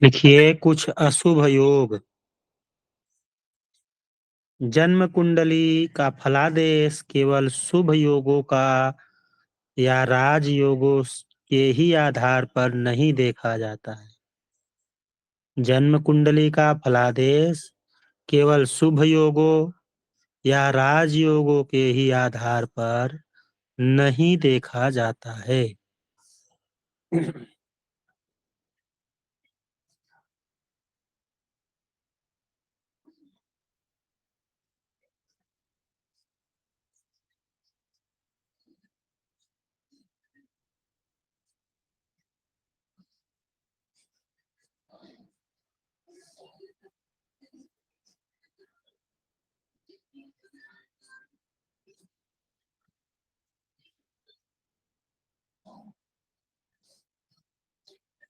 लिखिए कुछ अशुभ योग। जन्म कुंडली का फलादेश केवल शुभ योगों का या राज योगों के ही आधार पर नहीं देखा जाता है। जन्म कुंडली का फलादेश केवल शुभ योगों या राजयोगों के ही आधार पर नहीं देखा जाता है।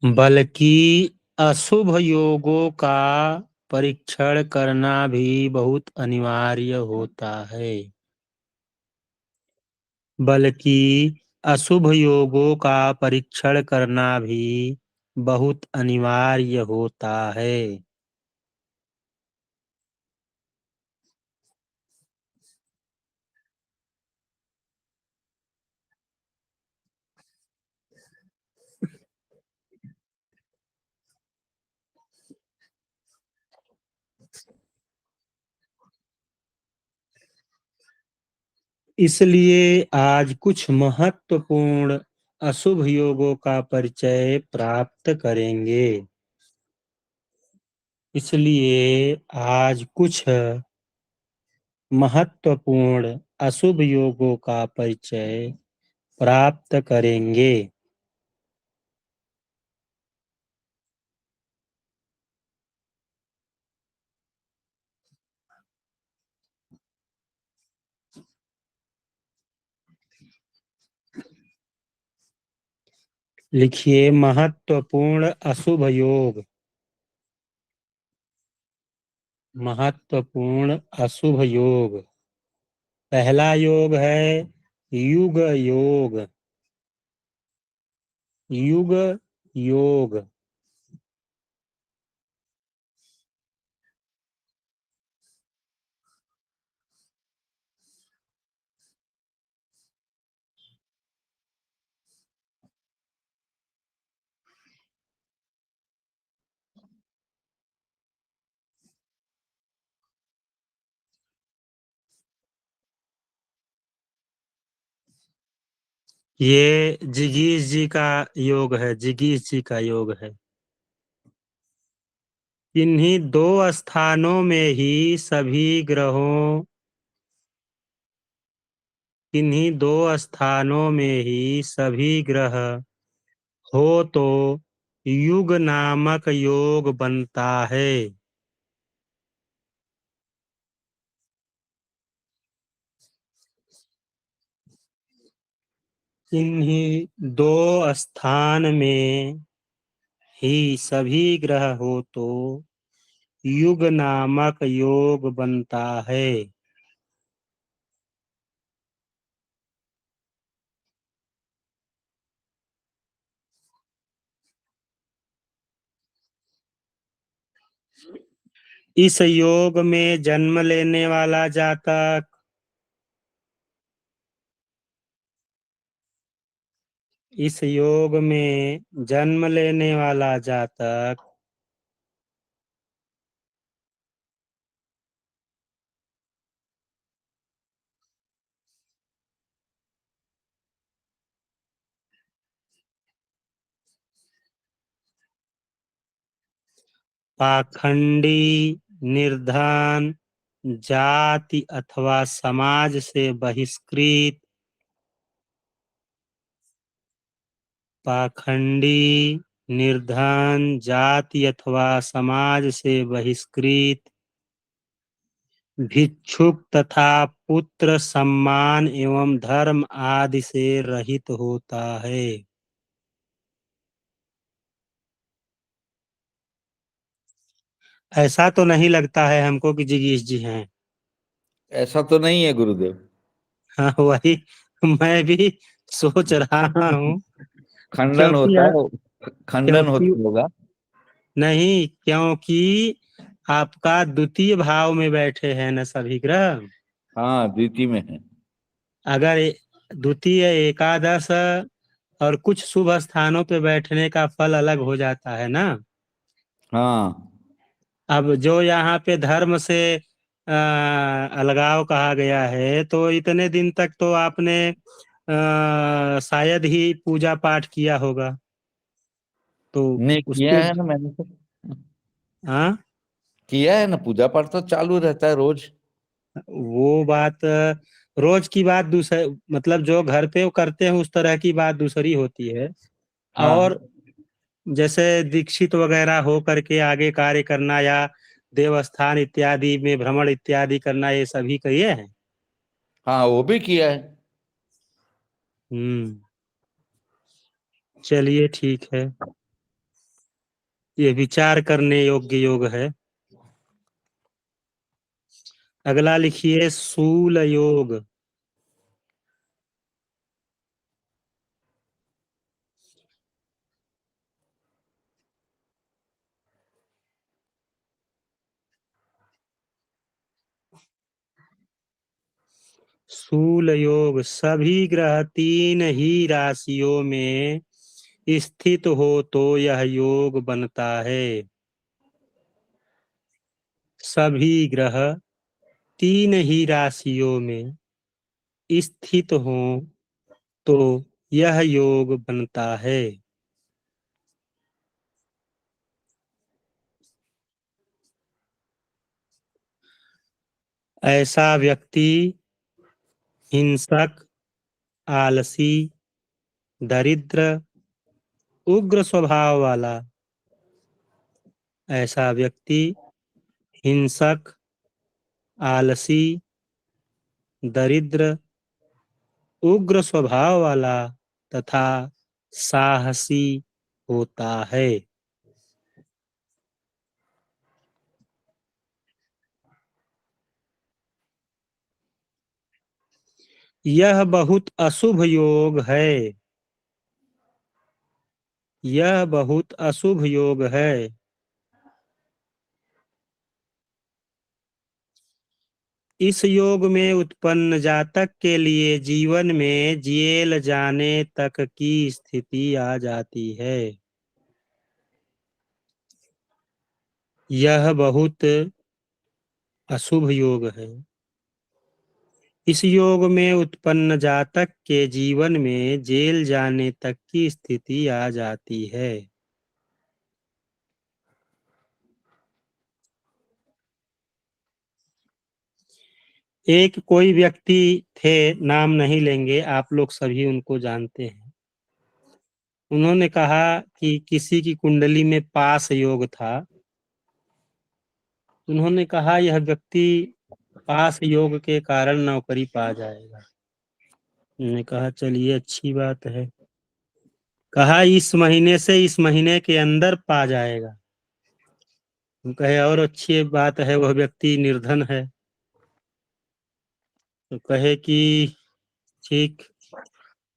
बल्कि अशुभ योगों का परीक्षण करना भी बहुत अनिवार्य होता है। बल्कि अशुभ योगों का परीक्षण करना भी बहुत अनिवार्य होता है। इसलिए आज कुछ महत्वपूर्ण अशुभ योगों का परिचय प्राप्त करेंगे। इसलिए आज कुछ महत्वपूर्ण अशुभ योगों का परिचय प्राप्त करेंगे। लिखिए महत्वपूर्ण अशुभ योग। महत्वपूर्ण अशुभ योग। पहला योग है युग योग। युग योग। ये जिगीश जी का योग है। जिगीश जी का योग है। इन्हीं दो स्थानों में ही सभी ग्रहों इन्हीं दो स्थानों में ही सभी ग्रह हो तो युग नामक योग बनता है। इन्हीं दो स्थान में ही सभी ग्रह हो तो युग नामक योग बनता है। इस योग में जन्म लेने वाला जातक इस योग में जन्म लेने वाला जातक पाखंडी, निर्धन, जाति अथवा समाज से बहिष्कृत, पाखंडी, निर्धन, जाति अथवा समाज से बहिष्कृत, भिक्षुक तथा पुत्र सम्मान एवं धर्म आदि से रहित होता है। ऐसा तो नहीं लगता है हमको कि जिगीश जी हैं। ऐसा तो नहीं है गुरुदेव। हाँ वही मैं भी सोच रहा हूँ। खंडन क्योंकि होता है, खंडन क्योंकि होता होगा। नहीं, क्योंकि आपका द्वितीय भाव में बैठे हैं न सभी ग्रह। हाँ, द्वितीय में है। अगर द्वितीय एकादश और कुछ शुभ स्थानों पे बैठने का फल अलग हो जाता है ना। हाँ अब जो यहाँ पे धर्म से अलगाव कहा गया है, तो इतने दिन तक तो आपने शायद ही पूजा पाठ किया होगा, तो ने किया उसके। है ना, मैंने तो हाँ, किया है ना, पूजा पाठ तो चालू रहता है रोज। वो बात रोज की बात दूसरे, मतलब जो घर पे वो करते हैं उस तरह की बात दूसरी होती है। और हाँ जैसे दीक्षित वगैरह हो करके आगे कार्य करना, या देवस्थान इत्यादि में भ्रमण इत्यादि करना, ये सभी किए हैं। हाँ, वो भी किया है। हम्म। चलिए ठीक है, ये विचार करने योग्य योग है। अगला लिखिए शूल योग। शूल योग, सभी ग्रह तीन ही राशियों में स्थित हो तो यह योग बनता है। सभी ग्रह तीन ही राशियों में स्थित हो तो यह योग बनता है। ऐसा व्यक्ति हिंसक, आलसी, दरिद्र, उग्र स्वभाव वाला। ऐसा व्यक्ति हिंसक, आलसी, दरिद्र, उग्र स्वभाव वाला तथा साहसी होता है। यह बहुत अशुभ योग है। यह बहुत अशुभ योग है। इस योग में उत्पन्न जातक के लिए जीवन में जेल जाने तक की स्थिति आ जाती है। यह बहुत अशुभ योग है। इस योग में उत्पन्न जातक के जीवन में जेल जाने तक की स्थिति आ जाती है। एक कोई व्यक्ति थे, नाम नहीं लेंगे, आप लोग सभी उनको जानते हैं। उन्होंने कहा कि किसी की कुंडली में पास योग था। उन्होंने कहा यह व्यक्ति पास योग के कारण नौकरी पा जाएगा। उन्होंने कहा चलिए अच्छी बात है। कहा इस महीने से इस महीने के अंदर पा जाएगा। हम कहे और अच्छी बात है, वह व्यक्ति निर्धन है। तो कहे कि ठीक।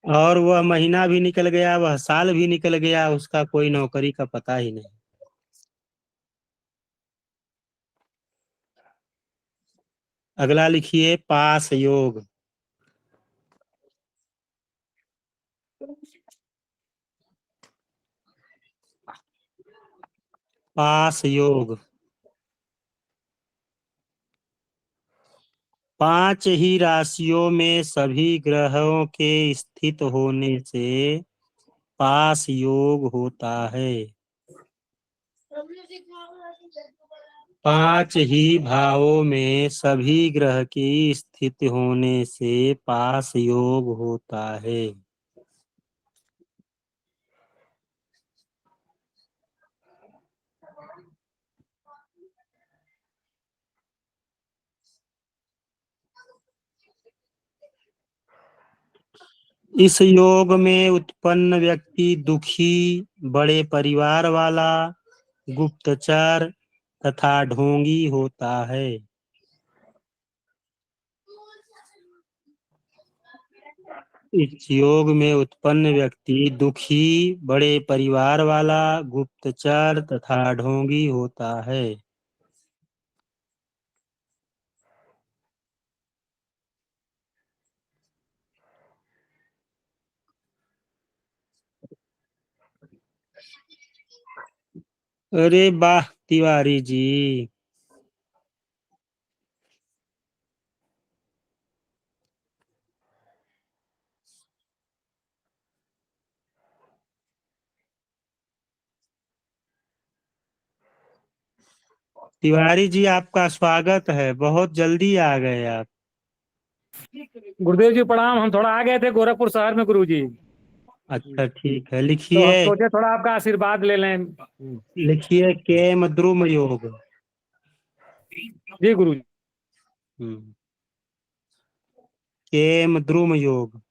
और वह महीना भी निकल गया, वह साल भी निकल गया, उसका कोई नौकरी का पता ही नहीं। अगला लिखिए पास योग। पास योग, पांच ही राशियों में सभी ग्रहों के स्थित होने से पास योग होता है। पांच ही भावों में सभी ग्रह की स्थिति होने से पास योग होता है। इस योग में उत्पन्न व्यक्ति दुखी, बड़े परिवार वाला, गुप्तचर तथा ढोंगी होता है। इस योग में उत्पन्न व्यक्ति दुखी, बड़े परिवार वाला, गुप्तचर तथा ढोंगी होता है। अरे वाह तिवारी जी। तिवारी जी आपका स्वागत है, बहुत जल्दी आ गए आप। गुरुदेव जी प्रणाम। हम थोड़ा आ गए थे गोरखपुर शहर में गुरु जी, अच्छा ठीक है, तो लिखिए। हम सोचे थोड़ा आपका आशीर्वाद ले लें। लिखिए केम द्रुम योग। जी गुरु जी। हम्म, केम द्रुम योग।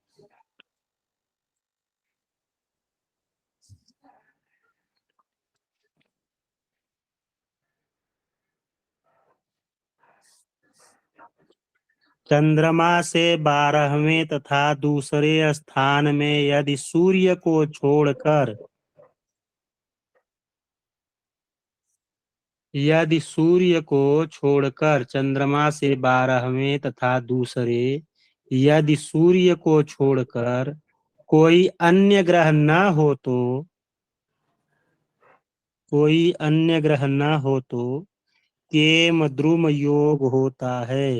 चंद्रमा से 12वें तथा दूसरे स्थान में यदि सूर्य को छोड़कर चंद्रमा से 12वें तथा दूसरे यदि सूर्य को छोड़कर कोई अन्य ग्रह न हो तो केम द्रुम योग होता है।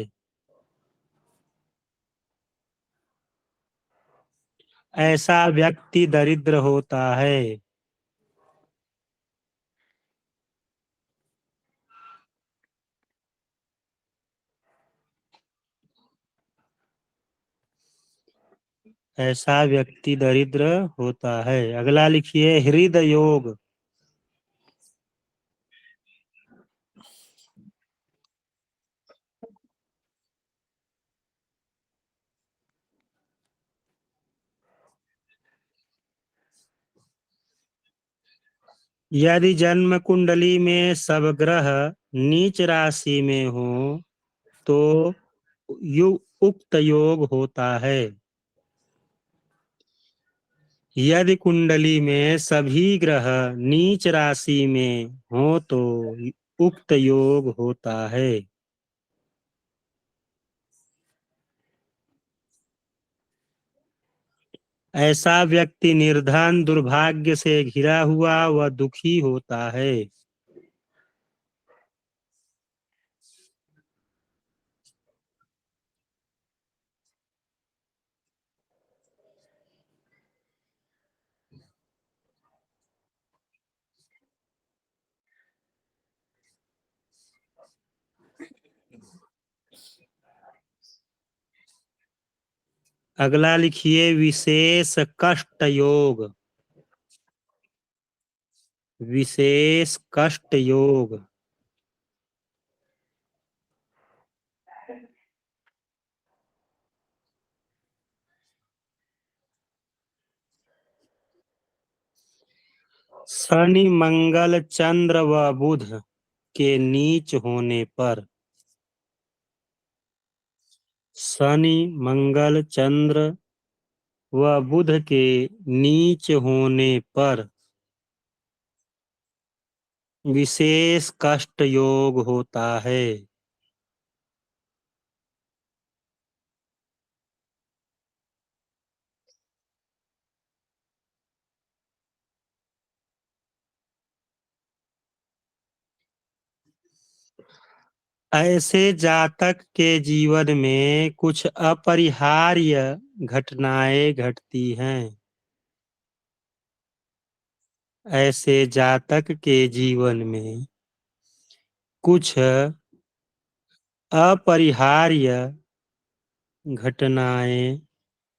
ऐसा व्यक्ति दरिद्र होता है। ऐसा व्यक्ति दरिद्र होता है। अगला लिखिए हृदय योग। यदि जन्म कुंडली में सब ग्रह नीच राशि में हो तो उक्त योग होता है। यदि कुंडली में सभी ग्रह नीच राशि में हो तो उक्त योग होता है। ऐसा व्यक्ति निर्धन, दुर्भाग्य से घिरा हुआ व दुखी होता है। अगला लिखिए विशेष कष्ट योग। विशेष कष्ट योग। शनि, मंगल, चंद्र व बुध के नीच होने पर। शनि, मंगल, चंद्र व बुध के नीच होने पर विशेष कष्ट योग होता है। ऐसे जातक के जीवन में कुछ अपरिहार्य घटनाएं घटती हैं। ऐसे जातक के जीवन में कुछ अपरिहार्य घटनाएं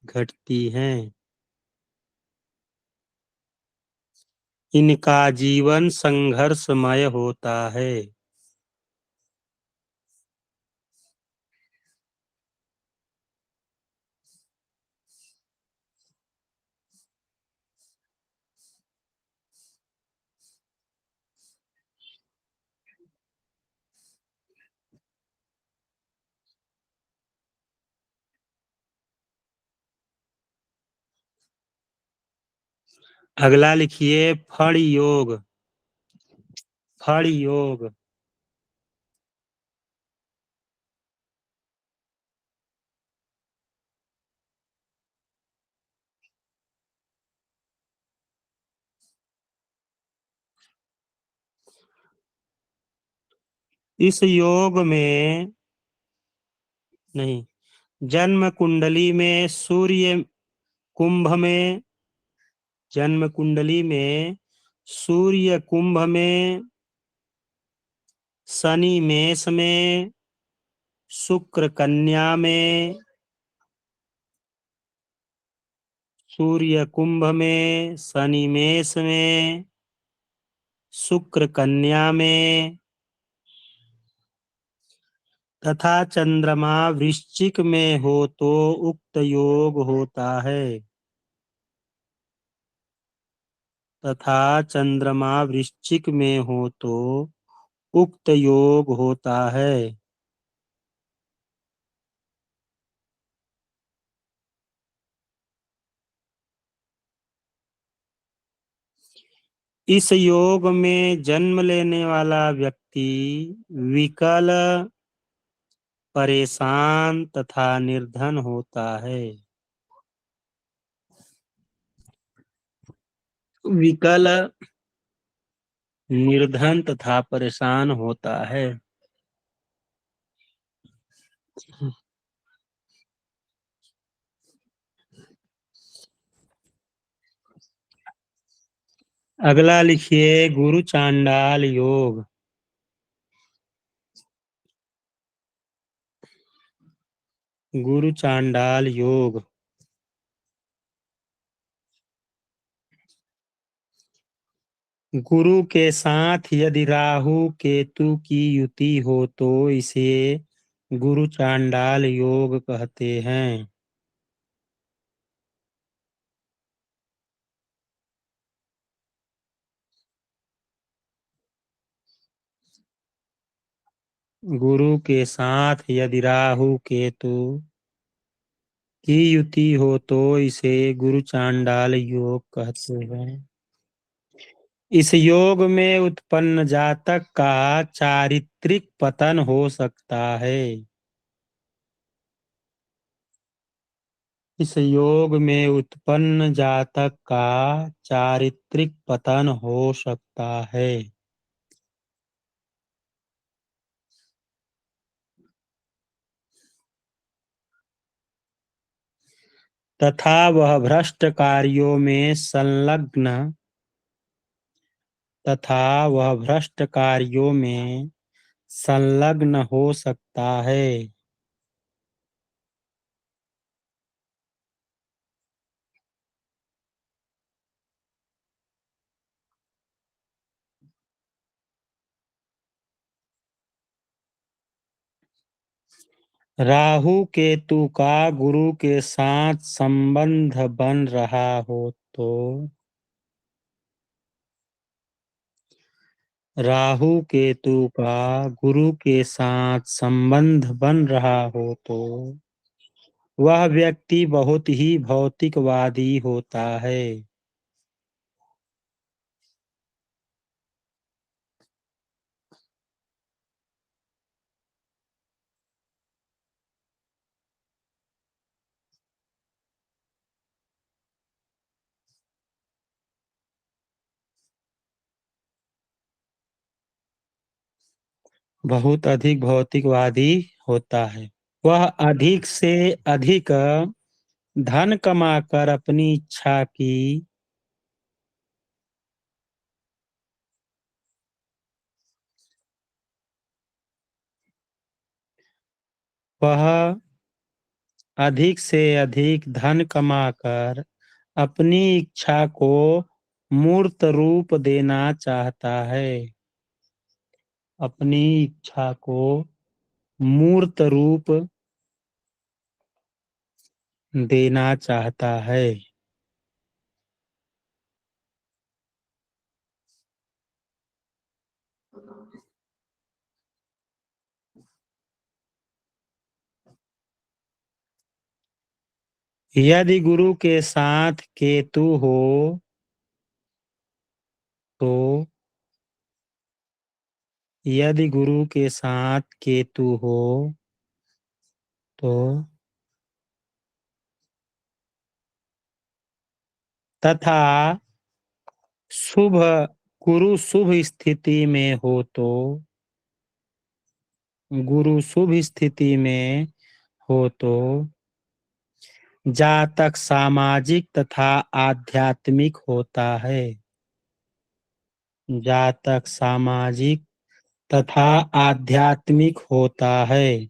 घटती हैं। इनका जीवन संघर्षमय होता है। अगला लिखिए फण योग। फण योग। इस योग में नहीं, जन्म कुंडली में सूर्य कुंभ में, जन्म कुंडली में सूर्य कुंभ में, शनि मेष में, शुक्र कन्या में, सूर्य कुंभ में, शनि मेष में, शुक्र कन्या में तथा चंद्रमा वृश्चिक में हो तो उक्त योग होता है। तथा चंद्रमा वृश्चिक में हो तो उक्त योग होता है। इस योग में जन्म लेने वाला व्यक्ति विकल, परेशान तथा निर्धन होता है। विकल, निर्धन तथा परेशान होता है। अगला लिखिए गुरु चांडाल योग। गुरु चांडाल योग। गुरु के साथ यदि राहु केतु की युति हो तो इसे गुरु चांडाल योग कहते हैं। गुरु के साथ यदि राहु केतु की युति हो तो इसे गुरु चांडाल योग कहते हैं। इस योग में उत्पन्न जातक का चारित्रिक पतन हो सकता है। इस योग में उत्पन्न जातक का चारित्रिक पतन हो सकता है। तथा वह भ्रष्ट कार्यों में संलग्न तथा वह भ्रष्ट कार्यों में संलग्न हो सकता है। राहु केतु का गुरु के साथ संबंध बन रहा हो तो राहु केतु का गुरु के साथ संबंध बन रहा हो तो वह व्यक्ति बहुत ही भौतिकवादी होता है। बहुत अधिक भौतिकवादी होता है। वह अधिक से अधिक धन कमाकर अपनी इच्छा की वह अधिक से अधिक धन कमाकर अपनी इच्छा को मूर्त रूप देना चाहता है। अपनी इच्छा को मूर्त रूप देना चाहता है। यदि गुरु के साथ केतु हो तो यदि गुरु के साथ केतु हो तो तथा शुभ गुरु शुभ स्थिति में हो तो गुरु शुभ स्थिति में हो तो जातक सामाजिक तथा आध्यात्मिक होता है। जातक सामाजिक तथा आध्यात्मिक होता है।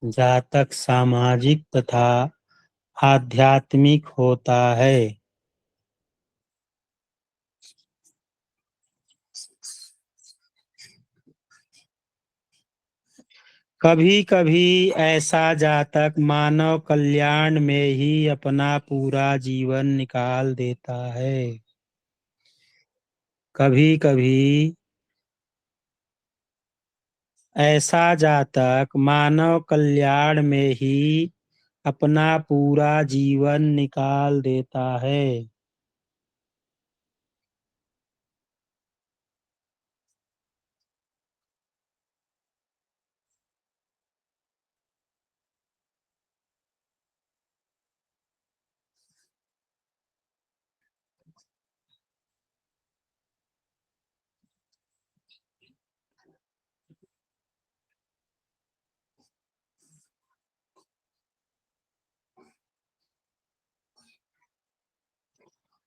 जातक सामाजिक तथा आध्यात्मिक होता है। कभी कभी ऐसा जातक मानव कल्याण में ही अपना पूरा जीवन निकाल देता है। कभी कभी ऐसा जातक मानव कल्याण में ही अपना पूरा जीवन निकाल देता है।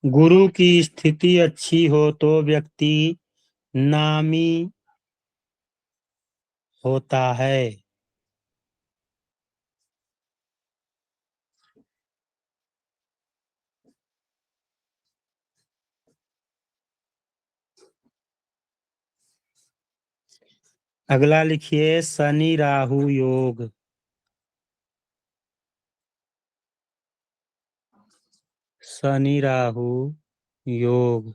गुरु की स्थिति अच्छी हो तो व्यक्ति नामी होता है। अगला लिखिए शनि राहु योग। शनि राहु योग।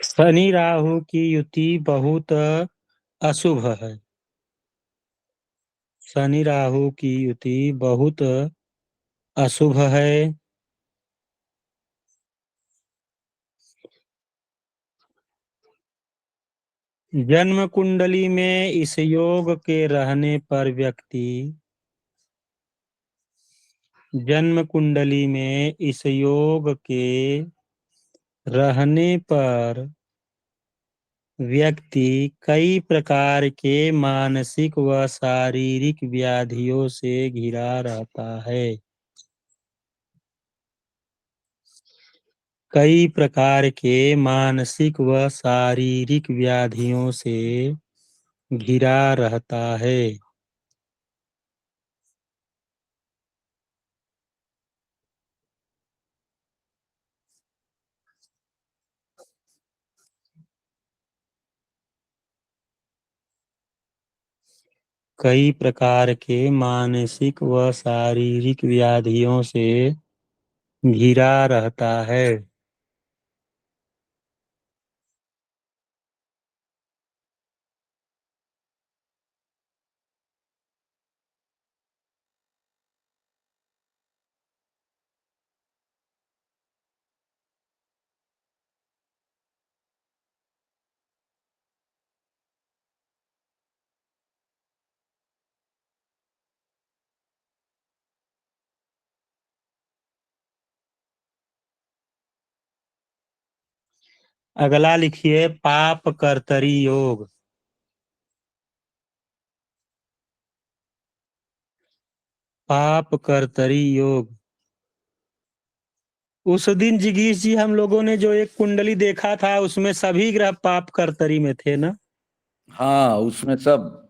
शनि राहु की युति बहुत अशुभ है। शनि राहु की युति बहुत अशुभ है। जन्म कुंडली में इस योग के रहने पर व्यक्ति जन्म कुंडली में इस योग के रहने पर व्यक्ति कई प्रकार के मानसिक व शारीरिक व्याधियों से घिरा रहता है। कई प्रकार के मानसिक व शारीरिक व्याधियों से घिरा रहता है। कई प्रकार के मानसिक व शारीरिक व्याधियों से घिरा रहता है। अगला लिखिए पाप कर्तरी योग। पाप कर्तरी योग। उस दिन जिगीश जी हम लोगों ने जो एक कुंडली देखा था उसमें सभी ग्रह पाप कर्तरी में थे ना। हाँ, उसमें सब।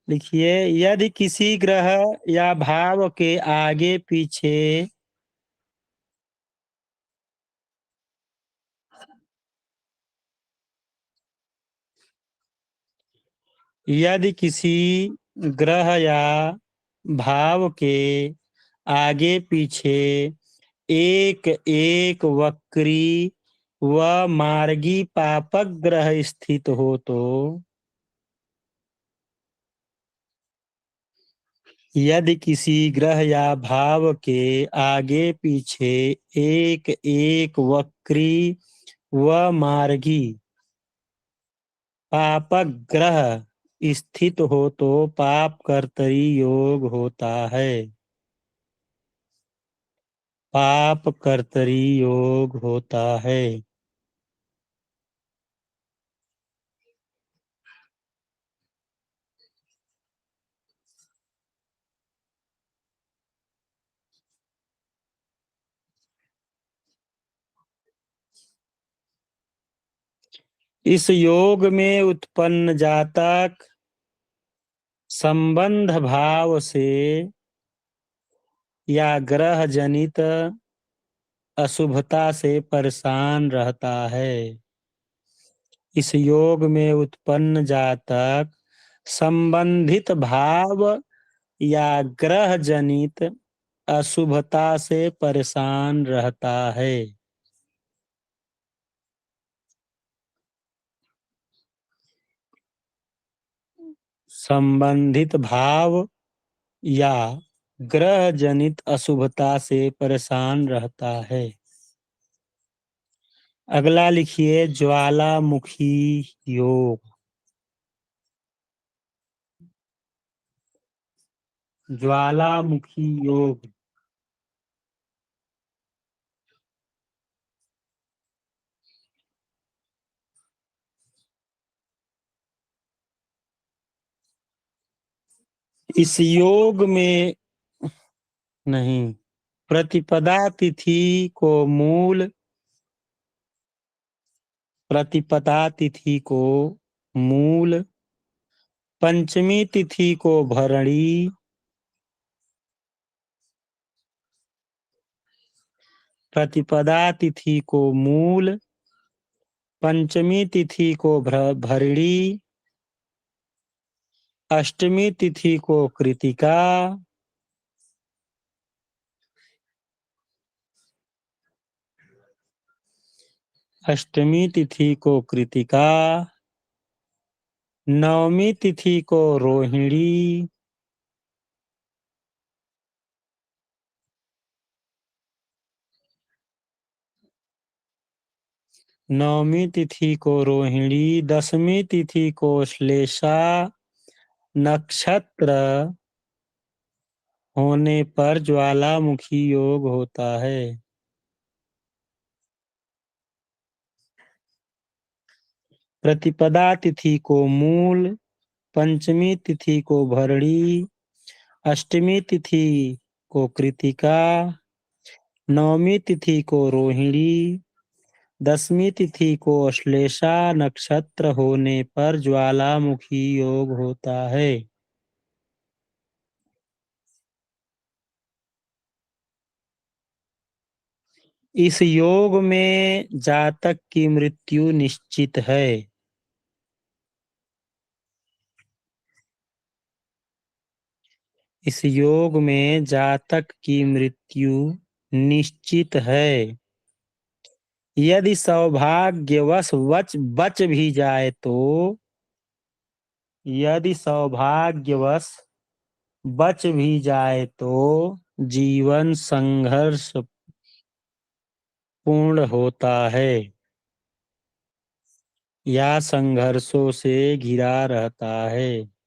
लिखिए यदि किसी ग्रह या भाव के आगे पीछे यदि किसी ग्रह या भाव के आगे पीछे एक एक वक्री व मार्गी पापक ग्रह स्थित हो तो यदि किसी ग्रह या भाव के आगे पीछे एक एक वक्री व मार्गी पापक ग्रह स्थित हो तो पाप कर्तरी योग होता है। पाप कर्तरी योग होता है। इस योग में उत्पन्न जातक संबंध भाव से या ग्रह जनित अशुभता से परेशान रहता है। इस योग में उत्पन्न जातक संबंधित भाव या ग्रह जनित अशुभता से परेशान रहता है। संबंधित भाव या ग्रह जनित अशुभता से परेशान रहता है। अगला लिखिए ज्वालामुखी योग। ज्वालामुखी योग इस योग में नहीं, प्रतिपदा तिथि को मूल, प्रतिपदा तिथि को मूल, पंचमी तिथि को भरणी, प्रतिपदा तिथि को मूल, पंचमी तिथि को भरणी, अष्टमी तिथि को कृतिका, अष्टमी तिथि को कृतिका, नवमी तिथि को रोहिणी, नवमी तिथि को रोहिणी, दसवीं तिथि को श्लेषा नक्षत्र होने पर ज्वालामुखी योग होता है। प्रतिपदा तिथि को मूल, पंचमी तिथि को भरणी, अष्टमी तिथि को कृतिका, नवमी तिथि को रोहिणी, दसवीं तिथि को श्लेषा नक्षत्र होने पर ज्वालामुखी योग होता है। इस योग में जातक की मृत्यु निश्चित है। इस योग में जातक की मृत्यु निश्चित है। यदि सौभाग्यवश बच भी जाए तो, यदि सौभाग्यवश बच भी जाए तो जीवन संघर्ष पूर्ण होता है या संघर्षों से घिरा रहता है।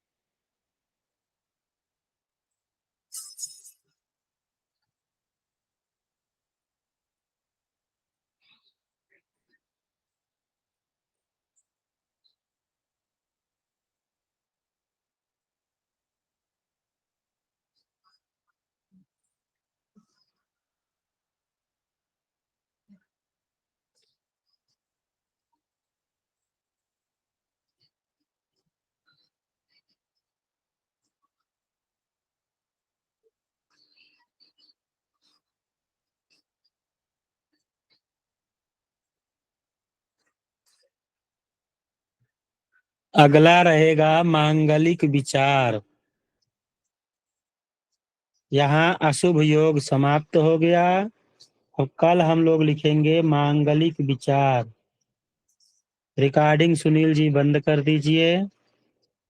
अगला रहेगा मांगलिक विचार। यहाँ अशुभ योग समाप्त हो गया और कल हम लोग लिखेंगे मांगलिक विचार। रिकॉर्डिंग सुनील जी बंद कर दीजिए।